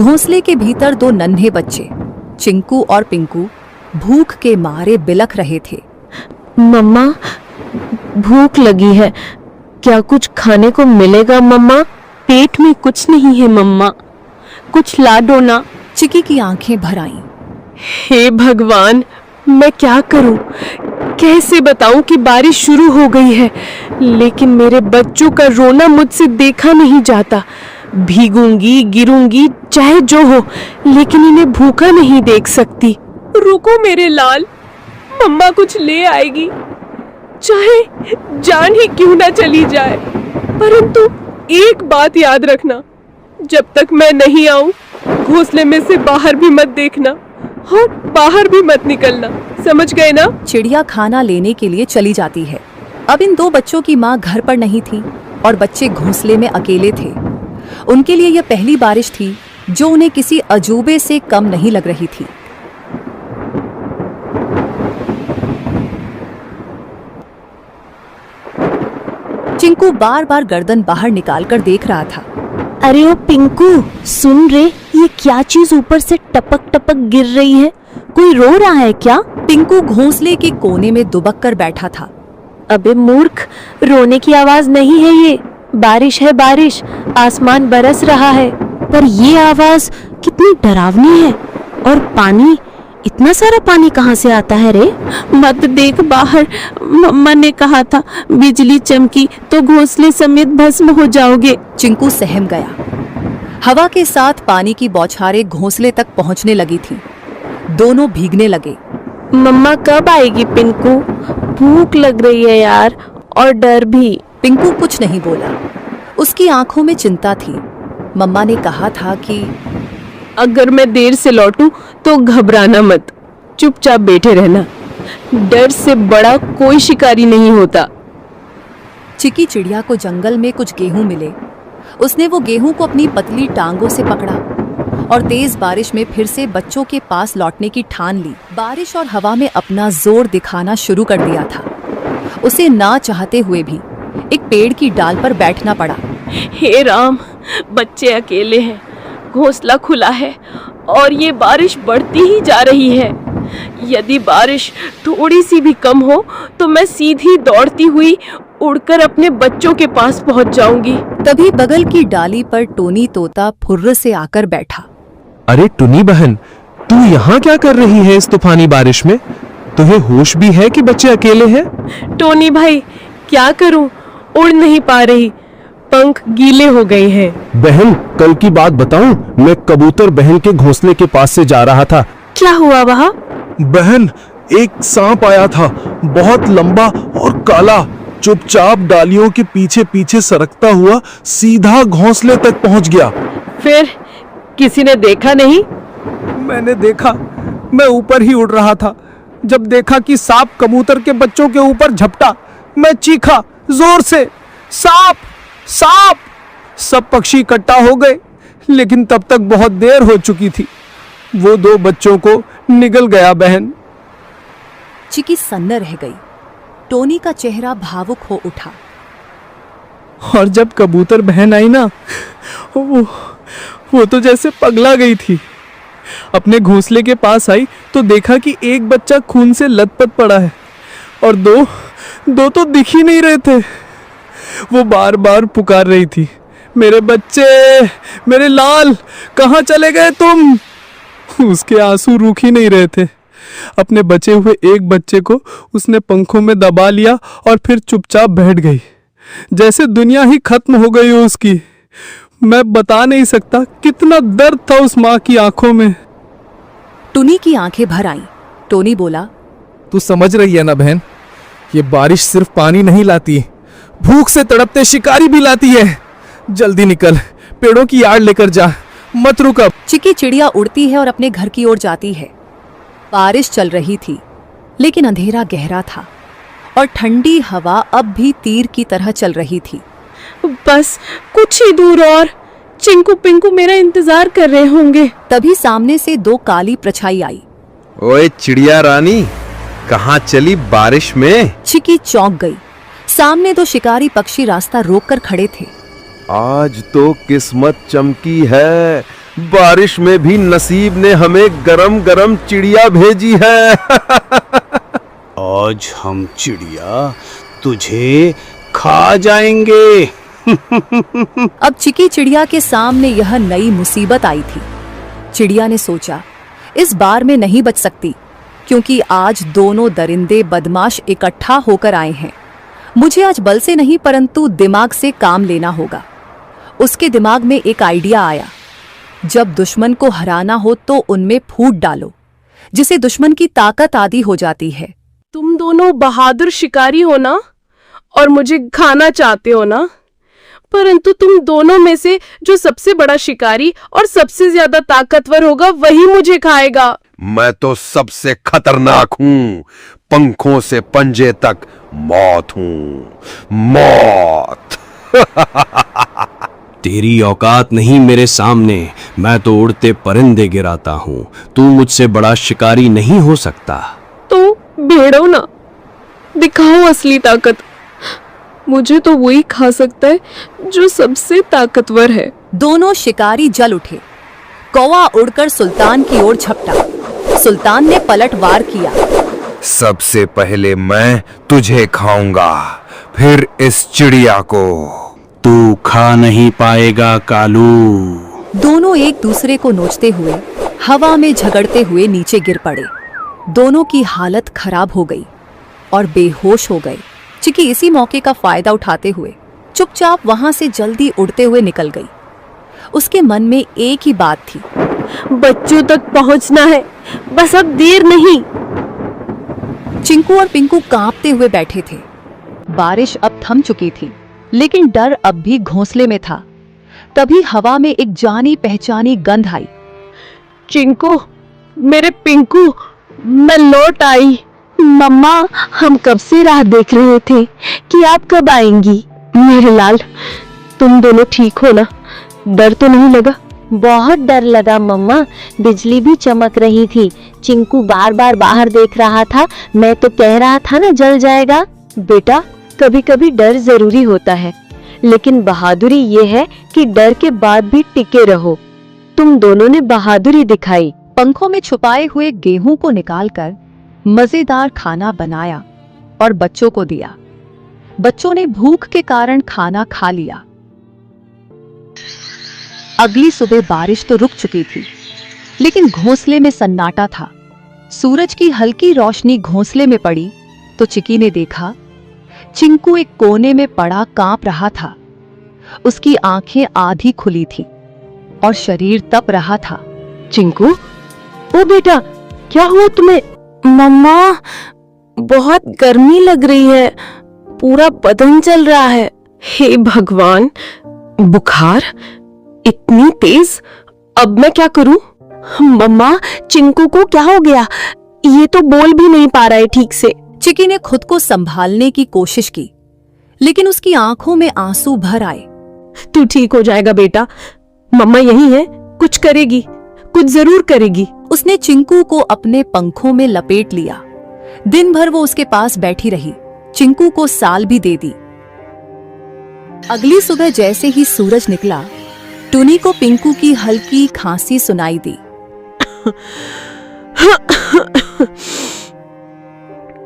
घोंसले के भीतर दो नन्हे बच्चे चिंकू और पिंकू भूख के मारे बिलख रहे थे। मम्मा, भूख लगी है, क्या कुछ खाने को मिलेगा मम्मा? पेट में कुछ नहीं है मम्मा, कुछ ला दो ना। चिकी की आंखें भर आईं। हे भगवान, मैं क्या करूं? कैसे बताऊं कि बारिश शुरू हो गई है, लेकिन मेरे बच्चों का रोना मुझसे देखा नहीं जाता। भीगूंगी, गिरूंगी, चाहे जो हो, लेकिन इन्हें भूखा नहीं देख सकती। रुको मेरे लाल, मम्मा कुछ ले आएगी, चाहे जान ही क्यों ना चली जाए। परंतु एक बात याद रखना, जब तक मैं नहीं आऊं, घोंसले में से बाहर भी मत देखना और बाहर भी मत निकलना, समझ गए ना? चिड़िया खाना लेने के लिए चली जाती है। अब इन दो बच्चों की माँ घर पर नहीं थी और बच्चे घोंसले में अकेले थे। उनके लिए यह पहली बारिश थी जो उन्हें किसी अजूबे से कम नहीं लग रही थी। चिंकू बार बार गर्दन बाहर निकालकर देख रहा था। अरे ओ पिंकू, सुन रे, ये क्या चीज ऊपर से टपक टपक गिर रही है? कोई रो रहा है क्या? पिंकू घोंसले के कोने में दुबक कर बैठा था। अबे मूर्ख, रोने की आवाज नहीं है ये, बारिश है बारिश, आसमान बरस रहा है। पर ये आवाज कितनी डरावनी है। और पानी, इतना सारा पानी कहाँ से आता है रे? मत देख बाहर, मम्मा ने कहा था बिजली चमकी तो घोंसले समेत भस्म हो जाओगे। चिंकू सहम गया। हवा के साथ पानी की बौछारें घोंसले तक पहुंचने लगी थी। दोनों भीगने लगे। मम्मा कब आएगी पिंकू? भूख लग रही है यार, और डर भी। पिंकू कुछ नहीं बोला। उसकी आंखों में चिंता थी। मम्मा ने कहा था कि अगर मैं देर से लौटूं तो घबराना मत, चुपचाप बैठे रहना। डर से बड़ा कोई शिकारी नहीं होता। चिकी चिड़िया को जंगल में कुछ गेहूं मिले। उसने वो गेहूं को अपनी पतली टांगों से पकड़ा और तेज बारिश में फिर से बच्चों के पास लौटने की ठान ली। बारिश और हवा में अपना जोर दिखाना शुरू कर दिया था। उसे ना चाहते हुए भी एक पेड़ की डाल पर बैठना पड़ा। हे राम, बच्चे अकेले हैं, घोंसला खुला है और ये बारिश बढ़ती ही जा रही है। यदि बारिश थोड़ी सी भी कम हो तो मैं सीधी दौड़ती हुई उड़कर अपने बच्चों के पास पहुंच जाऊंगी। तभी बगल की डाली पर टोनी तोता फुर्र से आकर बैठा। अरे टुनी बहन, तू यहाँ क्या कर रही है इस तूफानी बारिश में? तुझे होश भी है कि बच्चे अकेले हैं? टोनी भाई, क्या करूं, उड़ नहीं पा रही, पंख गीले हो गए हैं। बहन, कल की बात बताऊं, मैं कबूतर बहन के घोंसले के पास से जा रहा था। क्या हुआ वहाँ? बहन, एक सांप आया था, बहुत लंबा और काला। चुपचाप डालियों के पीछे पीछे सरकता हुआ सीधा घोंसले तक पहुंच गया। फिर किसी ने देखा नहीं? मैंने देखा, मैं ऊपर ही उड़ रहा था। जब देखा कि सांप कबूतर के बच्चों के ऊपर झपटा, मैं चीखा जोर से, सांप सांप। सब पक्षी इकट्ठा हो गए, लेकिन तब तक बहुत देर हो चुकी थी। वो दो बच्चों को निगल गया बहन। चिकी सन्न रह गई। टोनी का चेहरा भावुक हो उठा। और जब कबूतर बहन आई ना, वो तो जैसे पगला गई थी। अपने घोंसले के पास आई तो देखा कि एक बच्चा खून से लथपथ पड़ा है और दो तो दिख ही नहीं रहे थे। वो बार बार पुकार रही थी, मेरे बच्चे, मेरे लाल, कहाँ चले गए तुम? उसके आंसू रुक ही नहीं रहे थे। अपने बचे हुए एक बच्चे को उसने पंखों में दबा लिया और फिर चुपचाप बैठ गई, जैसे दुनिया ही खत्म हो गई हो उसकी। मैं बता नहीं सकता कितना दर्द था उस माँ की आंखों में। टुनी की आंखें भर आईं। टोनी बोला, तू समझ रही है ना बहन, ये बारिश सिर्फ पानी नहीं लाती, भूख से तड़पते शिकारी भी लाती है। जल्दी निकल, पेड़ों की आड़ लेकर जा, मत रुक अब। चिकी चिड़िया उड़ती है और अपने घर की ओर जाती है। बारिश चल रही थी, लेकिन अंधेरा गहरा था और ठंडी हवा अब भी तीर की तरह चल रही थी। बस कुछ ही दूर और चिंकू पिंकू मेरा इंतजार कर रहे होंगे। तभी सामने से दो काली परछाई आई। ओए चिड़िया रानी, कहाँ चली बारिश में? चिकी चौंक गई। सामने दो शिकारी पक्षी रास्ता रोककर खड़े थे। आज तो किस्मत चमकी है, बारिश में भी नसीब ने हमें गरम गरम चिड़िया भेजी है। आज हम चिड़िया तुझे खा जाएंगे। अब चिकी चिड़िया के सामने यह नई मुसीबत आई थी। चिड़िया ने सोचा, इस बार मैं नहीं बच सकती, क्योंकि आज दोनों दरिंदे बदमाश इकट्ठा होकर आए हैं। मुझे आज बल से नहीं परंतु दिमाग से काम लेना होगा। उसके दिमाग में एक आइडिया आया, जब दुश्मन को हराना हो तो उनमें फूट डालो, जिसे दुश्मन की ताकत आदि हो जाती है। तुम दोनों बहादुर शिकारी हो ना, और मुझे खाना चाहते हो ना, परंतु तुम दोनों में से जो सबसे बड़ा शिकारी और सबसे ज्यादा ताकतवर होगा वही मुझे खाएगा। मैं तो सबसे खतरनाक हूँ, पंखों से पंजे तक मौत हूँ, मौत। तेरी औकात नहीं मेरे सामने, मैं तो उड़ते परिंदे गिराता हूँ। तू मुझसे बड़ा शिकारी नहीं हो सकता। तो भेड़ो ना, दिखाओ असली ताकत। मुझे तो वही खा सकता है जो सबसे ताकतवर है। दोनों शिकारी जल उठे। कौवा उड़कर सुल्तान की ओर झपटा। सुल्तान ने पलटवार किया। सबसे पहले मैं तुझे खाऊंगा, फिर इस चिड़िया को। तू खा नहीं पाएगा कालू। दोनों एक दूसरे को नोचते हुए हवा में झगड़ते हुए नीचे गिर पड़े। दोनों की हालत खराब हो गई और बेहोश हो गए। चिकी इसी मौके का फायदा उठाते हुए चुपचाप वहां से जल्दी उड़ते हुए निकल गई। उसके मन में एक ही बात थी, बच्चों तक पहुंचना है, बस अब देर नहीं। चिंकू और पिंकू कांपते हुए बैठे थे। बारिश अब थम चुकी थी, लेकिन डर अब भी घोंसले में था। तभी हवा में एक जानी पहचानी गंध आई। चिंकू, मेरे पिंकू, मैं लौट आई। मम्मा, हम कब से राह देख रहे थे कि आप कब आएंगी। मेरे लाल, तुम दोनों ठीक हो ना? डर तो नहीं लगा? बहुत डर लगा मम्मा, बिजली भी चमक रही थी। चिंकू बार बार बाहर देख रहा था, मैं तो कह रहा था ना जल जाएगा। बेटा, कभी कभी डर जरूरी होता है, लेकिन बहादुरी ये है कि डर के बाद भी टिके रहो। तुम दोनों ने बहादुरी दिखाई। पंखों में छुपाए हुए गेहूं को निकालकर मजेदार खाना बनाया और बच्चों को दिया। बच्चों ने भूख के कारण खाना खा लिया। अगली सुबह बारिश तो रुक चुकी थी, लेकिन घोंसले में सन्नाटा था। सूरज की हल्की रोशनी घोंसले में पड़ी तो चिकी ने देखा, चिंकू एक कोने में पड़ा कांप रहा था। उसकी आंखें आधी खुली थी और शरीर तप रहा था। चिंकू, ओ बेटा, क्या हुआ तुम्हें? मम्मा, बहुत गर्मी लग रही है, पूरा बदन जल रहा है। हे भगवान, बुखार इतनी तेज, अब मैं क्या करूं? मम्मा, चिंकू को क्या हो गया? ये तो बोल भी नहीं पा रहा है ठीक से। चिकी ने खुद को संभालने की कोशिश की, लेकिन उसकी आंखों में आंसू भर आए। तू ठीक हो जाएगा बेटा, मम्मा यही है, कुछ करेगी, कुछ जरूर करेगी। उसने चिंकू को अपने पंखों में लपेट लिया। दिन भर वो उसके पास बैठी रही, चिंकू को साल भी दे दी। अगली सुबह जैसे ही सूरज निकला, टुनी को पिंकू की हल्की खांसी सुनाई दी।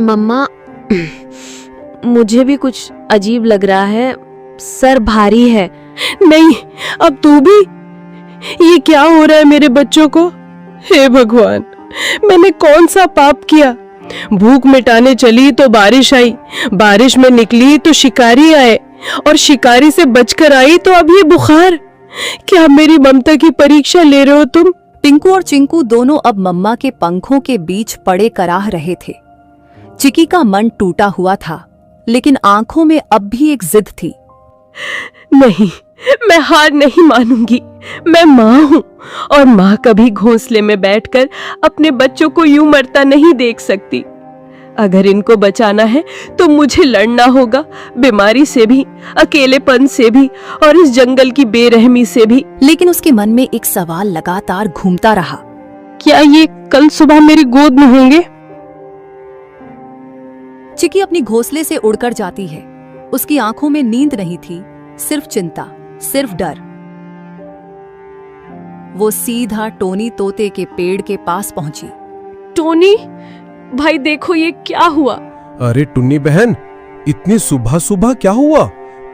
मम्मा, मुझे भी कुछ अजीब लग रहा है, सर भारी है। नहीं, अब तू भी? ये क्या हो रहा है मेरे बच्चों को? हे भगवान, मैंने कौन सा पाप किया? भूख मिटाने चली तो बारिश आई, बारिश में निकली तो शिकारी आए, और शिकारी से बचकर आई तो अब ये बुखार। क्या मेरी ममता की परीक्षा ले रहे हो तुम? पिंकू और चिंकू दोनों अब मम्मा के पंखों के बीच पड़े कराह रहे थे। चिकी का मन टूटा हुआ था, लेकिन आंखों में अब भी एक जिद थी। नहीं, मैं हार नहीं मानूंगी। मैं माँ हूँ, और माँ कभी घोंसले में बैठकर अपने बच्चों को यूं मरता नहीं देख सकती। अगर इनको बचाना है तो मुझे लड़ना होगा, बीमारी से भी, अकेलेपन से भी, और इस जंगल की बेरहमी से भी। लेकिन उसके मन में एक सवाल लगातार घूमता रहा, क्या ये कल सुबह मेरी गोद में होंगे? चिकी अपनी घोंसले से उड़कर जाती है। उसकी आंखों में नींद नहीं थी, सिर्फ चिंता, सिर्फ डर। वो सीधा टोनी तोते के पेड़ के पास पहुंची। टोनी भाई देखो ये क्या हुआ। अरे टुन्नी बहन, इतनी सुबह सुबह क्या हुआ?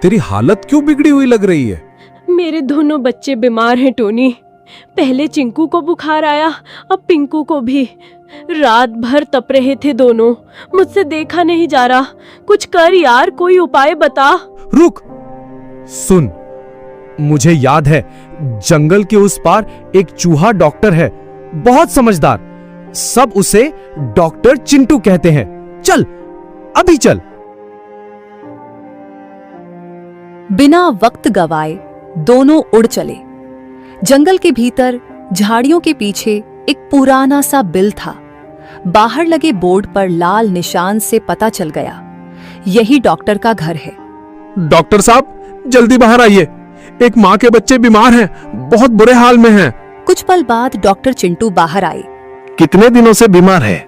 तेरी हालत क्यों बिगड़ी हुई लग रही है? मेरे दोनों बच्चे बीमार हैं टोनी। पहले चिंकू को बुखार आया, अब पिंकू को भी। रात भर तप रहे थे दोनों, मुझसे देखा नहीं जा रहा। कुछ कर यार, कोई उपाय बता। रुक, सुन, मुझे याद है जंगल के उस पार एक चूहा डॉक्टर है, बहुत समझदार। सब उसे डॉक्टर चिंटू कहते हैं। चल, अभी चल। बिना वक्त गवाए दोनों उड़ चले। जंगल के भीतर झाड़ियों के पीछे एक पुराना सा बिल था। बाहर लगे बोर्ड पर लाल निशान से पता चल गया, यही डॉक्टर का घर है। डॉक्टर साहब, जल्दी बाहर आइए। एक माँ के बच्चे बीमार हैं, बहुत बुरे हाल में हैं। कुछ पल बाद डॉक्टर चिंटू बाहर आए। कितने दिनों से बीमार है?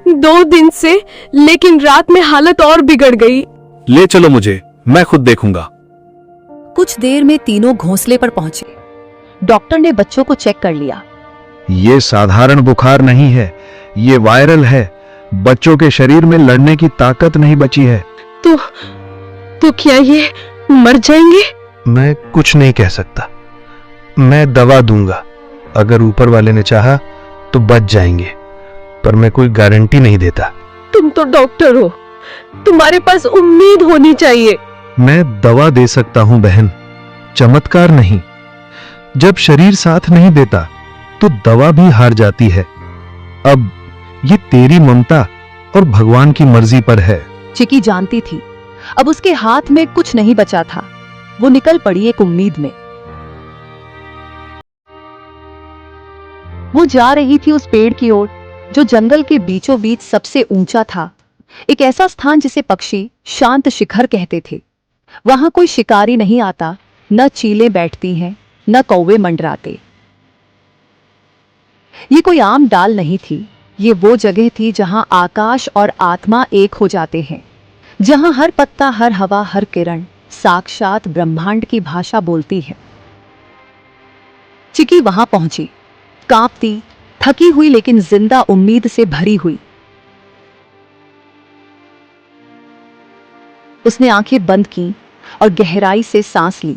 2 दिन से, लेकिन रात में हालत और बिगड़ गई। ले चलो मुझे, मैं खुद देखूंगा। कुछ देर में तीनों घोंसले पर पहुंचे। डॉक्टर ने बच्चों को चेक कर लिया। ये साधारण बुखार नहीं है, ये वायरल है। बच्चों के शरीर में लड़ने की ताकत नहीं बची है। तो क्या ये मर जाएंगे? मैं कुछ नहीं कह सकता। मैं दवा दूंगा, अगर ऊपर वाले ने चाहा तो बच जाएंगे, पर मैं कोई गारंटी नहीं देता। तुम तो डॉक्टर हो, तुम्हारे पास उम्मीद होनी चाहिए। मैं दवा दे सकता हूं बहन, चमत्कार नहीं। जब शरीर साथ नहीं देता तो दवा भी हार जाती है। अब ये तेरी ममता और भगवान की मर्जी पर है। चिकी जानती थी अब उसके हाथ में कुछ नहीं बचा था। वो निकल पड़ी एक उम्मीद में। वो जा रही थी उस पेड़ की ओर जो जंगल के बीचों बीच सबसे ऊंचा था, एक ऐसा स्थान जिसे पक्षी शांत शिखर कहते थे। वहां कोई शिकारी नहीं आता, न चीलें बैठती हैं, न कौवे मंडराते। ये कोई आम डाल नहीं थी, ये वो जगह थी जहां आकाश और आत्मा एक हो जाते हैं, जहां हर पत्ता, हर हवा, हर किरण साक्षात ब्रह्मांड की भाषा बोलती है। चिकी वहां पहुंची, कांपती, थकी हुई, लेकिन जिंदा उम्मीद से भरी हुई। उसने आंखें बंद की और गहराई से सांस ली।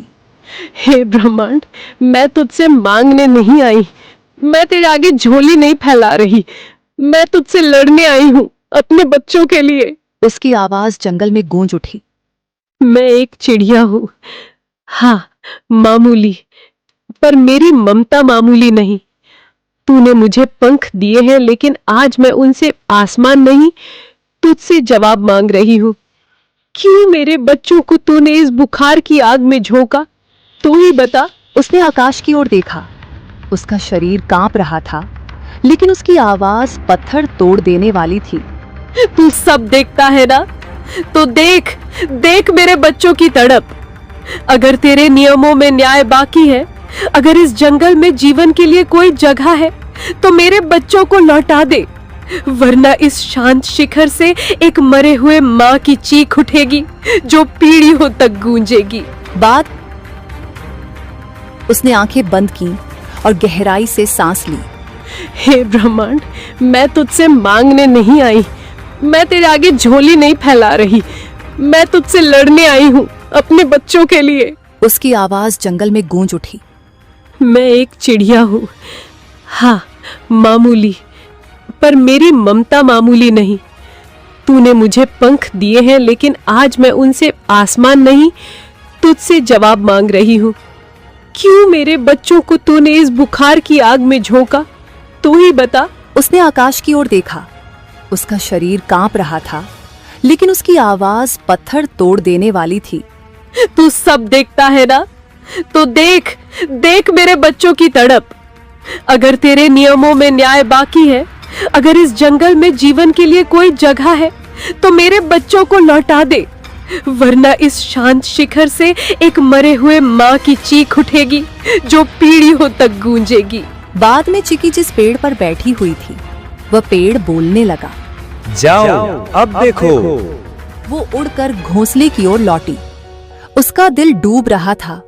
हे ब्रह्मांड, मैं तुझसे मांगने नहीं आई, मैं तेरे आगे झोली नहीं फैला रही, मैं तुझसे लड़ने आई हूं अपने बच्चों के लिए। उसकी आवाज जंगल में गूंज उठी। मैं एक चिड़िया हूं, हाँ मामूली, पर मेरी ममता मामूली नहीं। तूने मुझे पंख दिए हैं, लेकिन आज मैं उनसे आसमान नहीं, तुझसे जवाब मांग रही हूं। क्यों मेरे बच्चों को तूने इस बुखार की आग में झोंका? तू ही बता। उसने आकाश की ओर देखा। उसका शरीर कांप रहा था, लेकिन उसकी आवाज पत्थर तोड़ देने वाली थी। तू सब देखता है ना, तो देख देख मेरे बच्चों की तड़प। अगर तेरे नियमों में न्याय बाकी है, अगर इस जंगल में जीवन के लिए कोई जगह है, तो मेरे बच्चों को लौटा दे, वरना इस शांत शिखर से एक मरे हुए माँ की चीख उठेगी जो पीढ़ियों तक गूंजेगी। बाद उसने आंखें बंद की और गहराई से सांस ली। हे ब्रह्मांड, मैं तुझसे मांगने नहीं आई, मैं तेरे आगे झोली नहीं फैला रही, मैं तुझसे लड़ने आई हूं अपने बच्चों के लिए। उसकी आवाज जंगल में गूंज उठी। मैं एक चिड़िया हूं, हाँ मामूली, पर मेरी ममता मामूली नहीं। तूने मुझे पंख दिए हैं, लेकिन आज मैं उनसे आसमान नहीं, तुझसे जवाब मांग रही हूं। क्यों मेरे बच्चों को तूने इस बुखार की आग में झोंका? तू ही बता। उसने आकाश की ओर देखा। उसका शरीर कांप रहा था, लेकिन उसकी आवाज पत्थर तोड़ देने वाली थी। तू सब देखता है ना, तो देख देख मेरे बच्चों की तड़प। अगर तेरे नियमों में न्याय बाकी है, अगर इस जंगल में जीवन के लिए कोई जगह है, तो मेरे बच्चों को लौटा दे, वरना इस शांत शिखर से एक मरे हुए माँ की चीख उठेगी जो पीढ़ियों तक गूंजेगी। बाद में चिकी जिस पेड़ पर बैठी हुई थी, वह पेड़ बोलने लगा। जाओ, अब देखो। वो उड़कर घोंसले की ओर लौटी। उसका दिल डूब रहा था,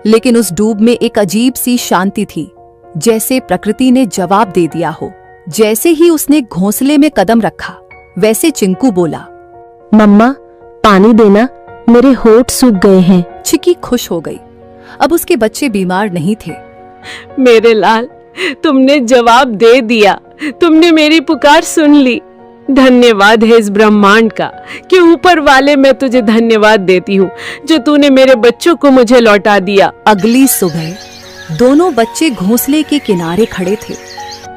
लेकिन उस डूब में एक अजीब सी शांति थी। जैसे प्रकृति ने जवाब दे दिया हो। जैसे ही उसने घोंसले में कदम रखा, वैसे चिंकू बोला, मम्मा पानी देना, मेरे होठ सूख गए हैं। चिकी खुश हो गई। अब उसके बच्चे बीमार नहीं थे। मेरे लाल, तुमने जवाब दे दिया, तुमने मेरी पुकार सुन ली। धन्यवाद है इस ब्रह्मांड का कि ऊपर वाले मैं तुझे धन्यवाद देती हूँ जो तूने मेरे बच्चों को मुझे लौटा दिया। अगली सुबह दोनों बच्चे घोंसले के किनारे खड़े थे।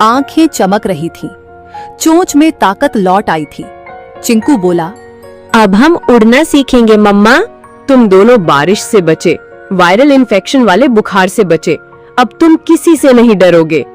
आंखें चमक रही थीं, चोंच में ताकत लौट आई थी। चिंकू बोला, अब हम उड़ना सीखेंगे मम्मा। तुम दोनों बारिश से बचे, वायरल इन्फेक्शन वाले बुखार से बचे। अब तुम किसी से नहीं डरोगे।